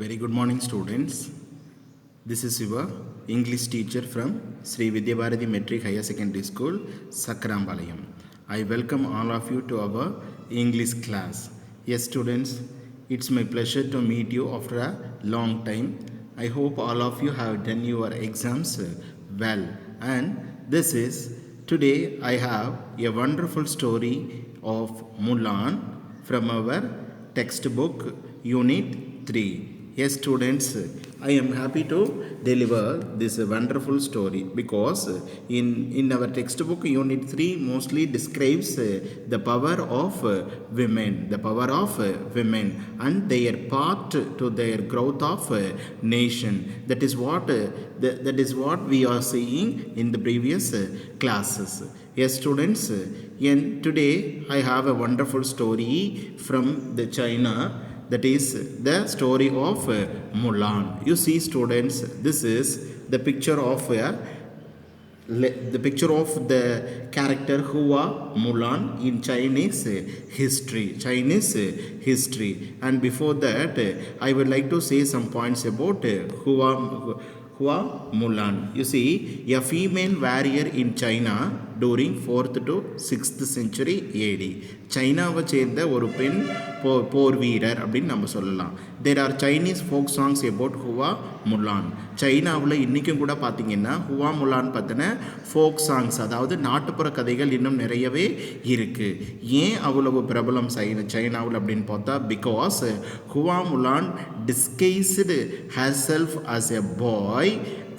Very good morning, students. This is Siva, English teacher from Sri Vidyabharati Metric Higher Secondary School, Sakrambalayam. I welcome all of you to our English class. Yes, students, it's my pleasure to meet you after a long time. I hope all of you have done your exams well. And this is today I have a wonderful story of Mulan from our textbook Unit 3. Yes, students, I am happy to deliver this wonderful story because in our textbook Unit 3 mostly describes the power of women, and their part to their growth of nation. That is what we are seeing in the previous classes. Yes, students, and today I have a wonderful story from the China, that is the story of Mulan. You see, students, this is the picture of the character Hua Mulan in Chinese history. And before that, I would like to say some points about Hua Mulan. You see, a female warrior in China during 4th to 6th century AD. சைனாவை சேர்ந்த ஒரு பெண் போர் வீரர் அப்படின்னு நம்ம சொல்லலாம். There are Chinese folk songs about Hua Mulan. சைனாவில் இன்றைக்கும் கூட பார்த்திங்கன்னா ஹுவா முலான் பற்றின ஃபோக் சாங்ஸ், அதாவது நாட்டுப்புற கதைகள் இன்னும் நிறையவே இருக்குது. ஏன் அவ்வளவு பிரபலம் சைனாவில் அப்படின்னு பார்த்தா, because Hua Mulan disguised herself as a boy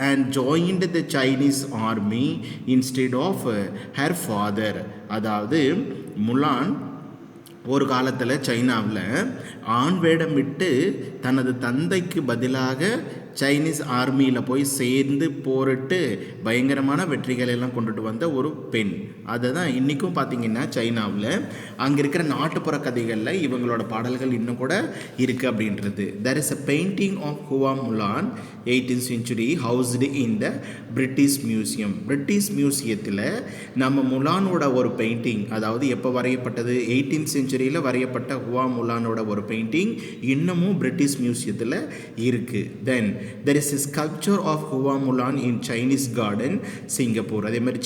and joined the Chinese army instead of her father. அதாவது முலான் ஒரு காலத்தில் சைனாவில் ஆண் வேடமிட்டு தனது தந்தைக்கு பதிலாக சைனீஸ் ஆர்மியில் போய் சேர்ந்து போரிட்டு பயங்கரமான வெற்றிகள் எல்லாம் கொண்டுட்டு வந்த ஒரு பெண். அதை தான் இன்றைக்கும் பார்த்திங்கன்னா சைனாவில் அங்கே இருக்கிற நாட்டுப்புற கதைகளில் இவங்களோட பாடல்கள் இன்னும் கூட இருக்குது அப்படின்றது. There is a painting of Hua Mulan 18th century housed in the British Museum. பிரிட்டிஷ் மியூசியத்தில் நம்ம முலானோட ஒரு பெயிண்டிங், அதாவது எப்போ வரையப்பட்டது, 18th centuryயில் வரையப்பட்ட ஹுவா முலானோட ஒரு பெயிண்டிங் இன்னமும் பிரிட்டிஷ் மியூசியத்தில் இருக்குது. தென் there is a sculpture of Hua Mulan in Chinese garden, Singapore. அதே மாதிரி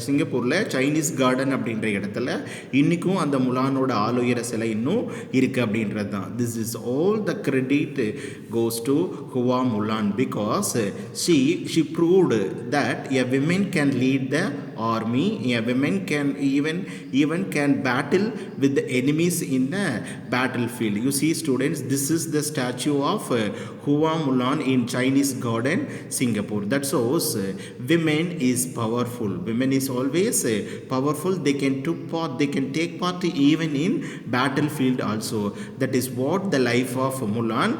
சிங்கப்பூரில் சைனீஸ் கார்டன் அப்படின்ற இடத்துல இன்றைக்கும் அந்த முலானோட ஆளுயர சிலை இன்னும் இருக்குது அப்படின்றது தான். This is all the credit goes to Hua Mulan because she proved that a woman can lead the army, a woman can even can battle with the enemies in the battlefield. You see, students, this is the statue of Hua Mulan in Chinese garden, Singapore. That shows women is powerful. Women is always powerful. They can take part even in battlefield also. That is what the life of Mulan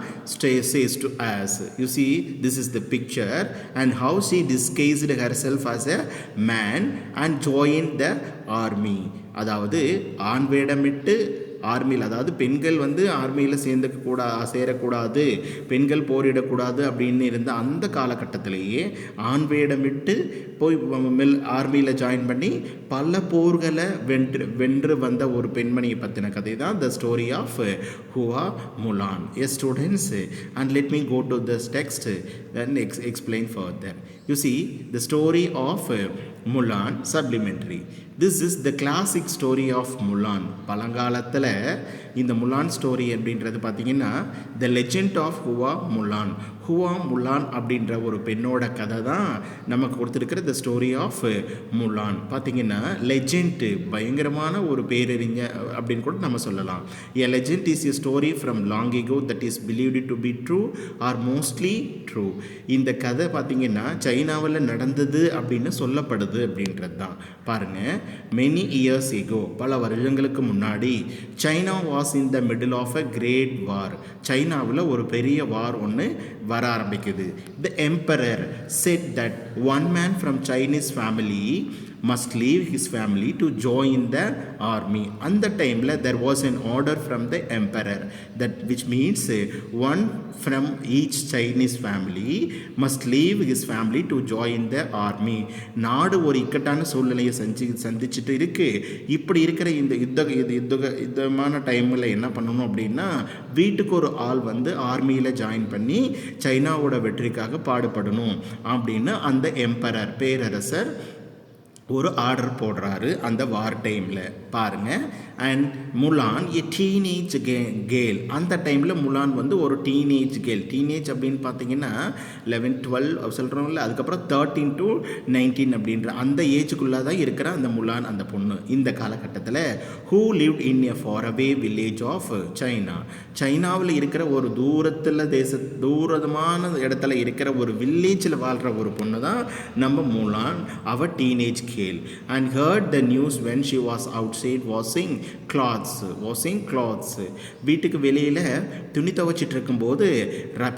says to us. You see, this is the picture and how she disguised herself as a man and joined the army. அதாவது ஆண் வேடமிட்டு ஆர்மியில், அதாவது பெண்கள் ஆர்மியில் சேரக்கூடாது, பெண்கள் போரிடக்கூடாது அப்படின்னு இருந்த அந்த காலகட்டத்திலேயே ஆண் வேடமிட்டு போய் ஆர்மியில் ஜாயின் பண்ணி பல போர்களை வென்று வந்த ஒரு பெண்மணியை பற்றின கதை தான் the story of Hua Mulan. Yes students, and let me go to this text and explain further. You see, the story of Mulan supplementary. This is the classic story of Mulan. பழங்காலத்தில் இந்த முலான் story அப்படின்றது பார்த்திங்கன்னா the legend of Hua Mulan. Hua Mulan அப்படின்ற ஒரு பெண்ணோட கதை தான் நமக்கு கொடுத்துருக்கிற த ஸ்டோரி ஆஃப் முலான். பார்த்திங்கன்னா லெஜெண்ட் பயங்கரமான ஒரு பேரறிஞ அப்படின்னு கூட நம்ம சொல்லலாம். A legend is a story from long ago that is believed to be true or mostly true. இந்த கதை பார்த்திங்கன்னா சைனாவில் நடந்தது அப்படின்னு சொல்லப்படுது அப்படின்றது தான். பாருங்கள், மெனி இயர்ஸ் எகோ, பல வருடங்களுக்கு முன்னாடி, China was in the middle of a great war. சைனாவில் ஒரு பெரிய வார் ஒன்று வர ஆரம்பிக்குது. The emperor said that one man from Chinese family must leave his family to join the army. அந்த டைமில் there was an order from the emperor, that which means one from each Chinese family must leave his family to join the army. நாடு ஒரு இக்கட்டான சூழ்நிலையை சந்திச்சுட்டு இருக்கு. இப்படி இருக்கிற இந்த யுத்தமான டைமில் என்ன பண்ணணும் அப்படின்னா, வீட்டுக்கு ஒரு ஆள் வந்து ஆர்மியில் ஜாயின் பண்ணி சைனாவோட வெற்றிக்காக பாடுபடணும் அப்படின்னு அந்த எம்பரர், பேரரசர், ஒரு ஆர்டர் போடுறாரு அந்த வார் டைமில் பாருங்கள். அண்ட் முலான் எ டீனேஜ் கேர்ள், அந்த டைமில் முலான் வந்து ஒரு டீனேஜ் கேர்ள். டீனேஜ் அப்படின்னு பார்த்தீங்கன்னா 11, 12 சொல்கிறோம்ல, அதுக்கப்புறம் 13 to 19 அப்படின்ற அந்த ஏஜுக்குள்ளே தான் இருக்கிற அந்த முலான், அந்த பொண்ணு இந்த காலகட்டத்தில் who lived in a far away village of China. சைனாவில் இருக்கிற ஒரு தூரமான இடத்துல இருக்கிற ஒரு வில்லேஜில் வாழ்கிற ஒரு பொண்ணு தான் நம்ம முலான், அவ teenage girl. And heard the news when she was outside washing clothes. வீட்டுக்கு வெளியில் துணி துவைச்சிட்டு இருக்கும்போது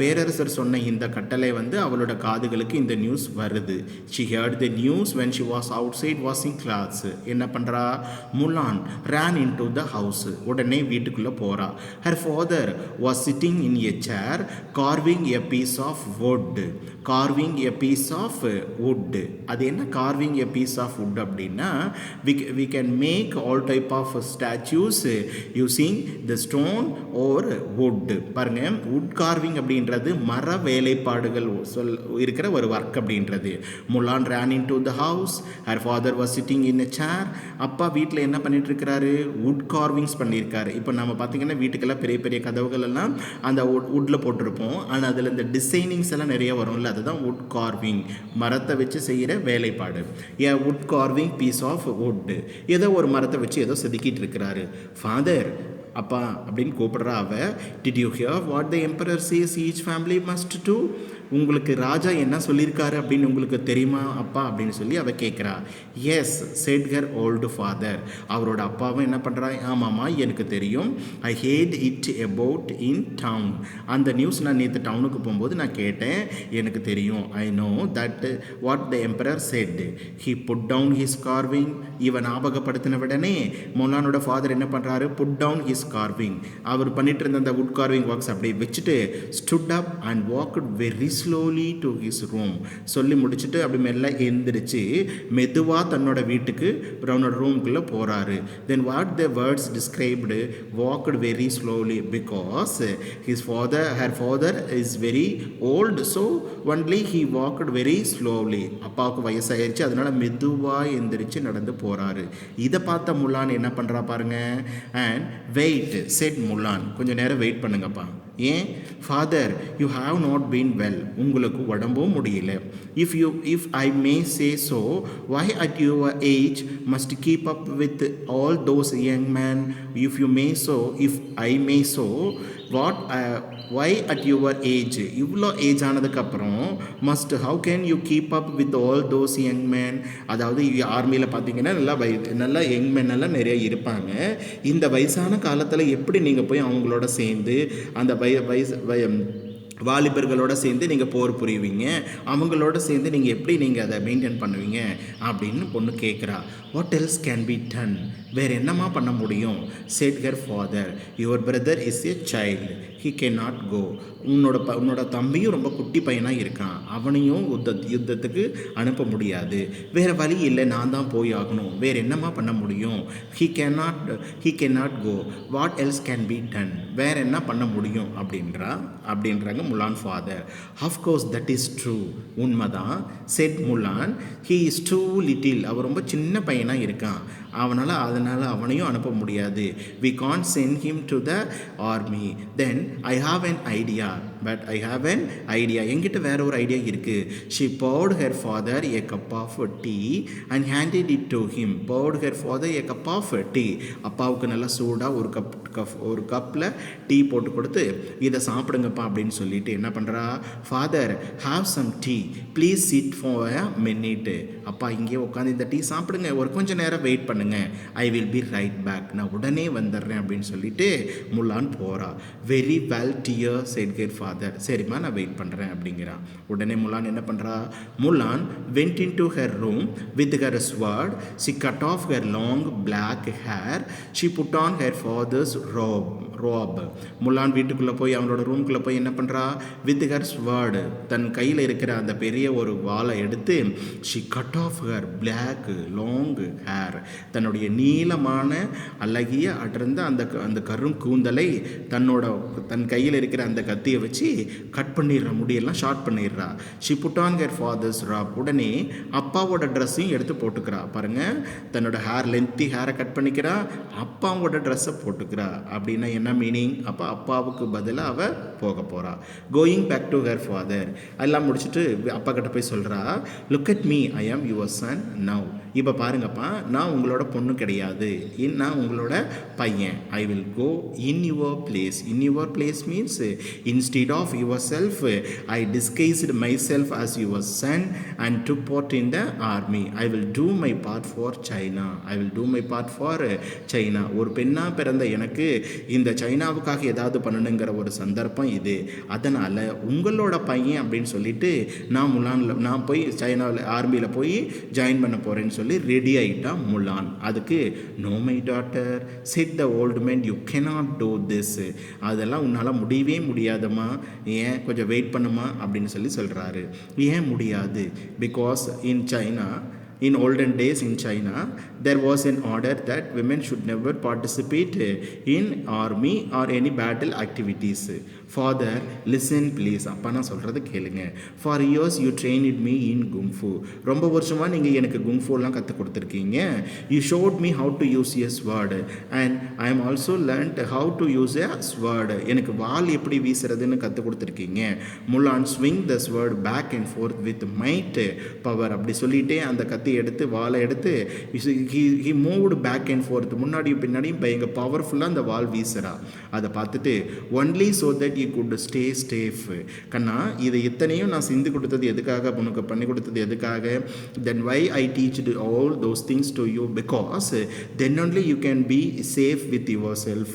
பேரரசர் சொன்ன இந்த கட்டளை வந்து அவளோட காதுகளுக்கு இந்த நியூஸ் வருது. She heard the news when she was outside washing clothes. என்ன பண்ணுறா? முலான் ran into the house. உடனே வீட்டுக்குள்ளே போகிறா. Her father was sitting in a chair carving a piece of wood. அது என்ன carving a piece of wood அப்படின்னா, we can make all type of statues using the stone or wood. பாருங்க, wood carving அப்படின்றது மர வேலைப்பாடுகள் இருக்கிற ஒரு work அப்படின்றது. முலான் ran into the house. Her father was sitting in a chair. அப்பா வீட்டில் என்ன பண்ணிட்டு இருக்கிறாரு? wood carvings பண்ணியிருக்காரு. இப்போ நம்ம பார்த்தீங்கன்னா வீட்டுக்கெல்லாம் பெரிய பெரிய கதவுகள் எல்லாம் அந்த வுட்டில் போட்டிருப்போம். ஆனால் அதில் இந்த டிசைனிங்ஸ் எல்லாம் நிறைய வரும்ல, அதுதான் wood carving, மரத்தை வச்சு செய்கிற வேலைப்பாடு. ஏ wood carving piece of wood, ஏதோ ஒரு மரத்தை வச்சு ஏதோ செதுக்கிட்டு இருக்கிறாரு. ஃபாதர், அப்பா அப்படின்னு கூப்பிடுறா அவ. Did you hear what the emperor says each family must do? உங்களுக்கு ராஜா என்ன சொல்லியிருக்காரு அப்படின்னு உங்களுக்கு தெரியுமா அப்பா அப்படின்னு சொல்லி அவ கேட்குறா. Yes said her old father. அவரோட அப்பாவும் என்ன பண்ணுறா? ஆமாம்மா எனக்கு தெரியும். I heard it about in town. அந்த நியூஸ் நான் நேற்று டவுனுக்கு போகும்போது நான் கேட்டேன், எனக்கு தெரியும். I know that what the emperor said. He put down his carving. இவன் ஞாபகப்படுத்தின உடனே மொலானோட ஃபாதர் என்ன பண்ணுறாரு? Put down his carving. அவர் பண்ணிட்டு இருந்த அந்த வுட் கார்விங் ஒர்க்ஸ் அப்படியே வச்சுட்டு stood up and walked very slowly to his room. சொல்லி முடிச்சுட்டு அப்படி மெல்ல எந்திரிச்சு மெதுவாக தன்னோட வீட்டுக்கு அவனோட ரூமுக்குள்ளே போகிறாரு. Then what the words described walked very slowly because her father is very old, so only he walked very slowly. அப்பாவுக்கு வயசாயிருச்சு, அதனால மெதுவாக எந்திரிச்சு நடந்து போகிறாரு. இதை பார்த்த முலான் என்ன பண்ணுறா பாருங்க. அண்ட் வெயிட் செட் முலான், கொஞ்சம் நேரம் வெயிட் பண்ணுங்கப்பா. ஏன்? Father you have not been well, உங்களுக்கு உடம்பும் முடியல. If I May say so, Y at your age must keep up with all those young man. If you may so, if I May so, what Y at your age, இவ்வளோ age ஆனதுக்கப்புறம் must how can you keep up with all those young man. அதாவது ஆர்மியில் பார்த்தீங்கன்னா நல்லா young man எல்லாம் நிறைய இருப்பாங்க. இந்த வயசான காலத்தில் எப்படி நீங்கள் போய் அவங்களோட சேர்ந்து அந்த வாலிபர்களோடு சேர்ந்து நீங்கள் போர் புரியுவீங்க, அவங்களோட சேர்ந்து நீங்கள் எப்படி நீங்கள் அதை மெயின்டைன் பண்ணுவீங்க அப்படின்னு பொண்ணு கேட்குறா. What else can be done, வேறு என்னமா பண்ண முடியும்? said her father, your brother is a child, he cannot go. உன்னோட தம்பியும் ரொம்ப குட்டி பையனாக இருக்கான், அவனையும் யுத்தத்துக்கு அனுப்ப முடியாது, வேறு வழி இல்லை, நான் தான் போய் ஆகணும், வேறு என்னமா பண்ண முடியும்? he cannot go, what else can be done, வேறு என்ன பண்ண முடியும் அப்படின்றாங்க Mulan father. Of course that is true, உண்மைதான். said Mulan, he is too little, அவர் ரொம்ப சின்ன பையனாக இருக்கான், அதனால் அவனையும் அனுப்ப முடியாது. we can't send him to the army. then I have an idea, என்கிட்ட வேற ஒரு ஐடியா இருக்கு. she poured her father a cup of tea and handed it to him. poured her father a cup of tea. அப்பாவுக்கு நல்லா சூடாக ஒரு கப்பில் tea போட்டு கொடுத்து இதை சாப்பிடுங்கப்பா அப்படின்னு சொல்லிட்டு என்ன பண்ணுறா? Father have some tea please sit for a minute. அப்பா இங்கே உட்காந்து இந்த டீ சாப்பிடுங்க, ஒரு கொஞ்சம் நேரம் வெயிட் பண்ணுங்க பண்ணுங்க, I will be right back, நான் உடனே வந்துடுறேன் அப்படின்னு சொல்லிட்டு முலான் போகிறா. Very well dear said her father, சரிம்மா நான் வெயிட் பண்ணுறேன் அப்படிங்கிறான். உடனே முலான் என்ன பண்ணுறா, Mulan went into her room with her sword, she cut off her long black hair, she put on her father's robe. Mulan வீட்டுக்குள்ளே போய் அவனோட ரூம்குள்ளே போய் என்ன பண்ணுறா, வித் ஹர் ஸ்வர்டு, தன் கையில் இருக்கிற அந்த பெரிய ஒரு வாளை எடுத்து she cut off her black long hair, தன்னுடைய நீளமான அழகிய அடர்ந்த அந்த கரும் கூந்தலை தன் கையில் இருக்கிற அந்த கத்தியை வச்சு கட் பண்ணிடுற, முடியெல்லாம் ஷார்ட் பண்ணிடுறா. She put on her father's robe, உடனே அப்பாவோட ட்ரெஸ்ஸையும் எடுத்து போட்டுக்கிறா. பாருங்கள், தன்னோட ஹேர் லென்த்தி ஹேரை கட் பண்ணிக்கிறா, அப்பாவோட ட்ரெஸ்ஸை போட்டுக்கிறா. அப்படின்னா என்ன மீனிங், அப்போ அப்பாவுக்கு பதிலாக அவள் போக போகிறா. Going back to her father, எல்லாம் முடிச்சுட்டு அப்பா கிட்ட போய் சொல்கிறா, look at me, I am your son now. இப்போ பாருங்கப்பா, நான் உங்களோட பொண்ணு கிடையாது, நான் உங்களோட பையன். I will go in your place. In your place means instead of yourself I disguised myself as your son and took part in the army. I will do my part for China. I will do my part for China. ஒரு பெண்ணாக பிறந்த எனக்கு இந்த சைனாவுக்காக ஏதாவது பண்ணணுங்கிற ஒரு சந்தர்ப்பம் இது. அதனால் உங்களோட பையன் அப்படின்னு சொல்லிட்டு நான் போய் சைனாவில் ஆர்மியில் போய் ஜாயின் பண்ண போகிறேன்னு சொல்லி ரெடி ஆகிட்டா முலான். அதுக்கு no my daughter said the old man, you cannot do this, அதெல்லாம் உன்னால் முடியவே முடியாதம்மா, ஏன் கொஞ்சம் வெயிட் பண்ணுமா அப்படின்னு சொல்லி சொல்கிறாரு. ஏன் முடியாது, because in China, in olden days in China, there was an order that women should never participate in army or any battle activities. Father, listen please, அப்பா நான் சொல்கிறது கேளுங்க. For years you trained me in kung fu, ரொம்ப வருஷமாக நீங்கள் எனக்கு குங்ஃபுலாம் கற்றுக் கொடுத்துருக்கீங்க. You showed me how to use a sword and I am also learned how to use a sword. எனக்கு வாள் எப்படி வீசுறதுன்னு கற்றுக் கொடுத்துருக்கீங்க. முலான் swing the sword back and forth with might power, அப்படி சொல்லிட்டே அந்த கத்தி எடுத்து வாளை எடுத்து he moved back and forth, முன்னாடியும் பின்னாடியும் பயங்க பவர்ஃபுல்லாக அந்த வாள் வீசுறா. அதை பார்த்துட்டு only so that you could stay safe. கண்ணா, இதை இத்தனையும் நான் செஞ்சு கொடுத்தது எதுக்காக, உனக்கு பண்ணி கொடுத்தது எதுக்காக? then why I teached all those things to you, because then only you can be safe with yourself.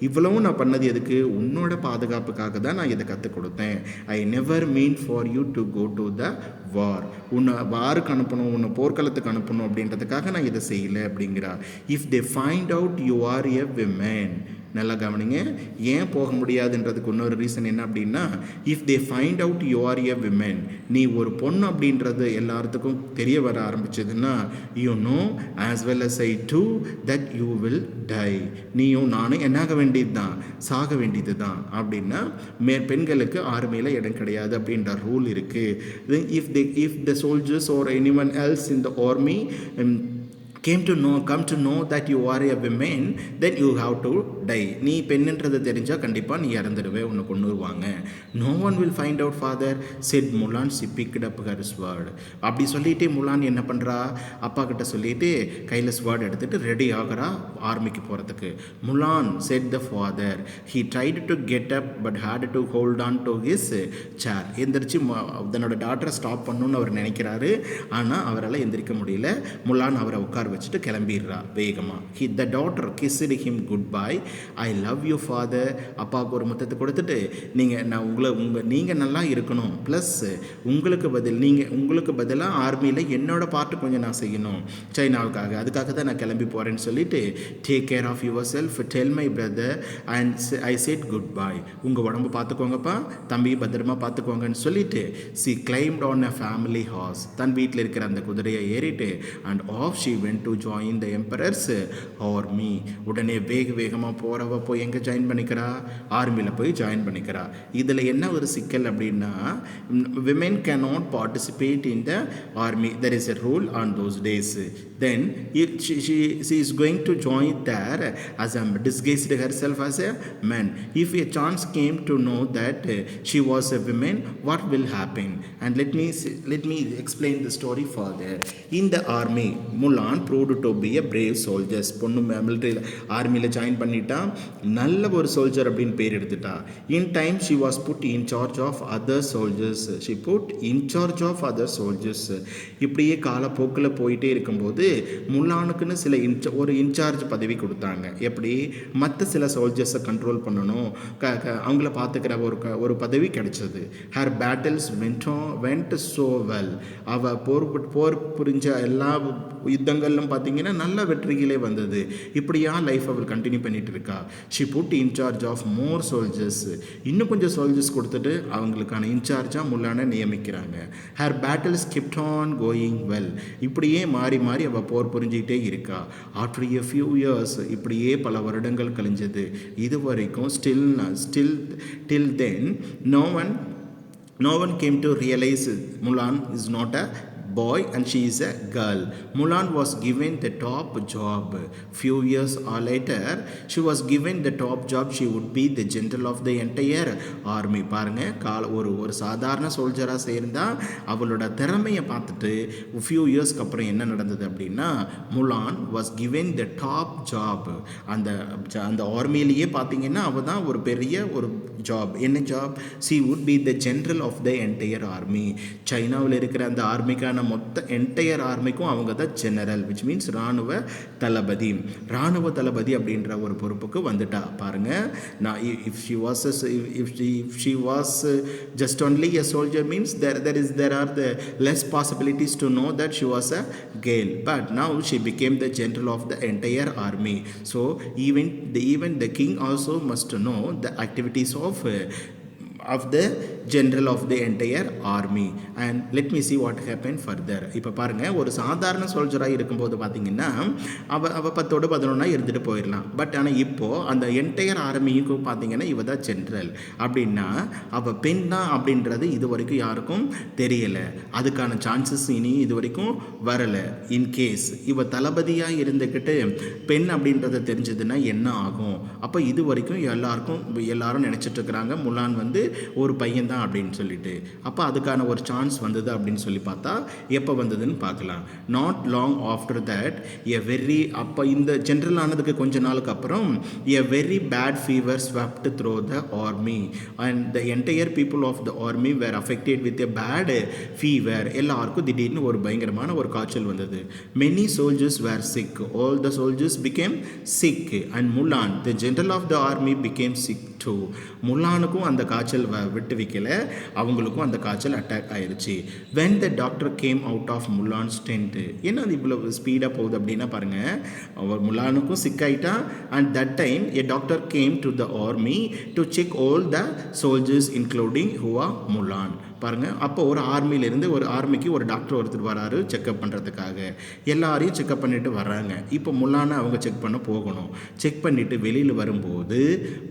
இவ்வளவும் நான் பண்ணது எதுக்கு, உன்னோட பாதுகாப்புக்காக தான் நான் இதை கற்றுக் கொடுத்தேன். I never mean for you to go to the war, உன்னை வாருக்கு அனுப்பணும், உன்னை போர்க்களத்துக்கு அனுப்பணும் அப்படின்றதுக்காக நான் இதை செய்யலை அப்படிங்கிறா. If they find out you are a women, நல்லா கவனிங்க, ஏன் போக முடியாதுன்றதுக்கு இன்னொரு ரீசன் என்ன அப்படின்னா, if they find out you are a women, நீ ஒரு பொண்ணு அப்படின்றது எல்லாத்துக்கும் தெரிய வர ஆரம்பிச்சதுன்னா, you know as well as I do that you will die, நீயும் நானும் என்னாக வேண்டியது தான், சாக வேண்டியது தான். அப்படின்னா பெண்களுக்கு ஆர்மியில் இடம் கிடையாது அப்படின்ற ரூல் இருக்குது. If the soldiers or anyone else in the army come to know that you are a woman, then you have to die. நீ பெண்ணுன்றது தெரிஞ்சால் கண்டிப்பாக நீ இறந்துடுவே, உன்னை கொண்டுருவாங்க. no one will find out father said Mulan. she picked up her sword. அப்படி சொல்லிட்டு முலான் என்ன பண்ணுறா, அப்பா கிட்ட சொல்லிட்டு கையில் ஸ்வார்ட் எடுத்துகிட்டு ரெடி ஆகிறா ஆர்மிக்கு போகிறதுக்கு. முலான் said the father. he tried to get up but had to hold on to his chair. எந்திரிச்சு தன்னோட டாக்டரை ஸ்டாப் பண்ணணும்னு அவர் நினைக்கிறாரு, ஆனால் அவரால் எந்திரிக்க முடியல. முலான் அவரை உட்கார வச்சுட்டு கிளம்பிடுறா வேகமாக. The daughter kissed him good bye, I love you father. அப்பாவுக்கு ஒரு முத்தத்தை கொடுத்துட்டு, நீங்கள் நல்லா இருக்கணும், ப்ளஸ் உங்களுக்கு பதிலாக ஆர்மியில் என்னோட பார்ட்டு கொஞ்சம் நான் செய்யணும் சைனாவுக்காக, அதுக்காக தான் நான் கிளம்பி போகிறேன்னு சொல்லிட்டு, take care of yourself, tell my brother and I said goodbye. உங்கள் உடம்பு பார்த்துக்கோங்கப்பா, தம்பி பத்திரமா பார்த்துக்கோங்கன்னு சொல்லிட்டு, she climbed on a family horse, தன் வீட்டில் இருக்கிற அந்த குதிரையை ஏறிட்டு, and off she went to join the emperor's army. உடனே வேகமாக போகிறவ போய் எங்கே ஜாயின் பண்ணிக்கிறா, ஆர்மியில் போய் ஜாயின் பண்ணிக்கிறா. இதில் என்ன ஒரு சிக்கல் அப்படின்னா, women cannot participate in the army. There is a rule on those days. Then she is going to join there as a disguised herself as a man. If a chance came to know that she was a woman, what will happen? And let me explain the story further. In the army, Mulan proved to be a brave soldier. பொண்ணு மிலிட்டரியில் ஆர்மியில் join பண்ணிட்டா, நல்ல ஒரு soldier அப்படின்னு பேர் எடுத்துட்டா. In time she was put in charge of other soldiers. இப்படியே காலப்போக்கில் போயிட்டே இருக்கும்போது முல்லானுக்குன்னு சில ஒரு இன்சார்ஜ் பதவி கொடுத்தாங்க. எப்படி மற்ற சில சோல்ஜர்ஸை கண்ட்ரோல் பண்ணணும், அவங்கள பார்த்துக்கிற ஒரு பதவி கிடைச்சது. Her battles went so well. அவள் போர் புரிஞ்ச எல்லா யுத்தங்கள்லாம் பார்த்தீங்கன்னா நல்ல வெற்றிகளே வந்தது. இப்படியா லைஃப் அவள் கண்டினியூ பண்ணிட்டு இருக்கா. She put in charge of more soldiers. இன்னும் கொஞ்சம் சோல்ஜர்ஸ் கொடுத்துட்டு அவங்களுக்கான இன்சார்ஜாக முல்லான நியமிக்கிறாங்க. Her battles kept on going well. இப்படியே மாறி மாறி அவள் போர் புரிஞ்சிக்கிட்டே இருக்கா. ஆஃப்டர் எ ஃபியூ இயர்ஸ், இப்படியே பல வருடங்கள் கழிஞ்சது. இது வரைக்கும் till then no one came to realize Mulan is not a boy and she is a girl. Mulan was given the top job. Few years later she was given the top job. She would be the general of the entire army. பாருங்க, ஒரு சாதாரண சோல்ஜராக சேர்ந்தா அவளோட திறமையை பார்த்துட்டு few இயர்ஸ்க்கு அப்புறம் என்ன நடந்தது அப்படின்னா, Mulan was given the top job. அந்த ஆர்மியிலேயே பார்த்தீங்கன்னா அவள் தான் ஒரு பெரிய ஒரு ஜாப். என்ன job? She would be the general of the entire army. சைனாவில் இருக்கிற அந்த ஆர்மிக்கான மொத்த என்டையர் ஆர்மிக்கும் அவங்க தான் ஜெனரல், விச் மீன்ஸ் இராணுவ தளபதி. இராணுவ தளபதி அப்படின்ற ஒரு பொறுப்புக்கு வந்துட்டா. பாருங்க, நான் if she was just only a soldier means there are the less possibilities to know that she was a girl, but now she became the general of the entire army. So even the king also must know the activities of the general of the entire army. And let me see what happened further. இப்போ பாருங்கள், ஒரு சாதாரண சோல்ஜராக இருக்கும்போது பார்த்தீங்கன்னா அவள் 10-11 இருந்துட்டு போயிடலாம். But ஆனால் இப்போது அந்த என்டையர் ஆர்மிக்கும் பார்த்தீங்கன்னா இவ தான் ஜென்ரல் அப்படின்னா அவள் பெண் தான் அப்படின்றது இது வரைக்கும் யாருக்கும் தெரியலை. அதுக்கான சான்சஸ் இனி இது வரைக்கும் வரலை. இன்கேஸ் இவ தளபதியாக இருந்துக்கிட்டு பெண் அப்படின்றத தெரிஞ்சதுன்னா என்ன ஆகும்? அப்போ இது வரைக்கும் எல்லாரும் நினச்சிட்டு இருக்கிறாங்க முலான் வந்து ஒரு பையன் தான் அப்படின்னு சொல்லிட்டு. அப்போ அதுக்கான ஒரு சான்ஸ் வந்தது அப்படின்னு சொல்லி பார்த்தா எப்போ வந்ததுன்னு பார்க்கலாம். நாட் லாங் ஆஃப்டர் தட் அப்போ இந்த ஜென்ரல் ஆனதுக்கு கொஞ்ச நாளுக்கு அப்புறம் a very bad fever swept through the army and the entire people of the army were affected with a bad fever. எல்லாருக்கும் திடீர்னு ஒரு பயங்கரமான ஒரு காய்ச்சல் வந்தது. Many soldiers were sick. All the soldiers became sick and Mulan the general of the army became sick too. முலானுக்கும் அந்த காய்ச்சல் விட்டு வைக்கல, அவங்களுக்கும் அந்த காய்ச்சல் அட்டாக் ஆயிடுச்சு. When the doctor came out of Mulan's tent. என்ன அது இவ்வளோ ஸ்பீடாக போகுது அப்படின்னா பாருங்கள், அவர் முலானுக்கும் சிக்காயிட்டா. And that time a doctor came to the army to check all the soldiers including Hua Mulan. பாருங்கள், அப்போ ஒரு ஆர்மியிலேருந்து ஒரு ஆர்மிக்கு ஒரு டாக்டர் ஒருத்தர் வராரு செக்அப் பண்ணுறதுக்காக. எல்லாரையும் செக்அப் பண்ணிவிட்டு வர்றாங்க. இப்போ முலானை அவங்க செக் பண்ண போகணும். செக் பண்ணிவிட்டு வெளியில் வரும்போது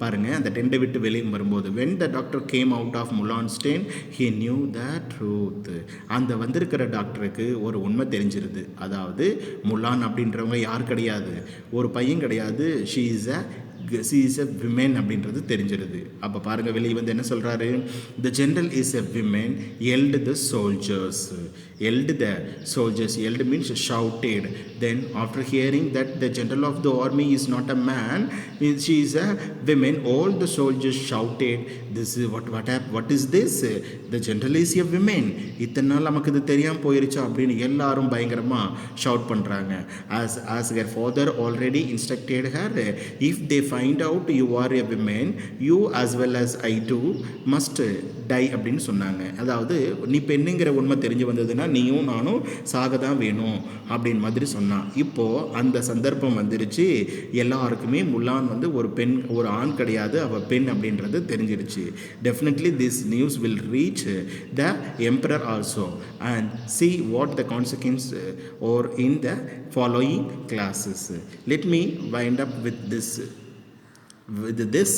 பாருங்கள், அந்த டெண்டை விட்டு வெளியே வரும்போது when the doctor came out of Mulan's tent he knew the truth. அந்த வந்திருக்கிற டாக்டருக்கு ஒரு உண்மை தெரிஞ்சிருது. அதாவது முலான் அப்படின்றவங்க யார் கிடையாது, ஒரு பையன் கிடையாது. she is a woman அப்படின்றது தெரிஞ்சிருது. அப்போ பாருங்கள், வெளியே வந்து என்ன சொல்கிறாரு? the general is a woman yelled the soldiers. Yelled means shouted. Then after hearing that the general of the army is not a man, she is a woman, all the soldiers shouted, this is what is this? The general is a woman. இத்தனை நாள் நமக்கு இது தெரியாமல் போயிருச்சா அப்படின்னு எல்லாரும் பயங்கரமாக shout பண்ணுறாங்க. as her father already instructed her, if they find out you are a woman, you as well as I too must die அப்படின்னு சொன்னாங்க. அதாவது நீ பெண்ணுங்கிற உண்மை தெரிஞ்சு வந்ததுன்னா நீயும் நானும் சாக தான் வேணும் அப்படின்னு மாதிரி சொன்னான். இப்போது அந்த சந்தர்ப்பம் வந்துருச்சு. எல்லாருக்குமே முலான் வந்து ஒரு பெண், ஒரு ஆண் கிடையாது, அவள் பெண் அப்படின்றது தெரிஞ்சிருச்சு. Definitely this news will reach the emperor also and see what the consequence or in the following classes. Let me wind up with this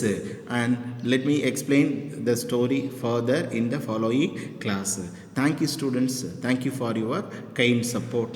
and let me explain the story further in the following class. Thank you students, thank you for your kind support.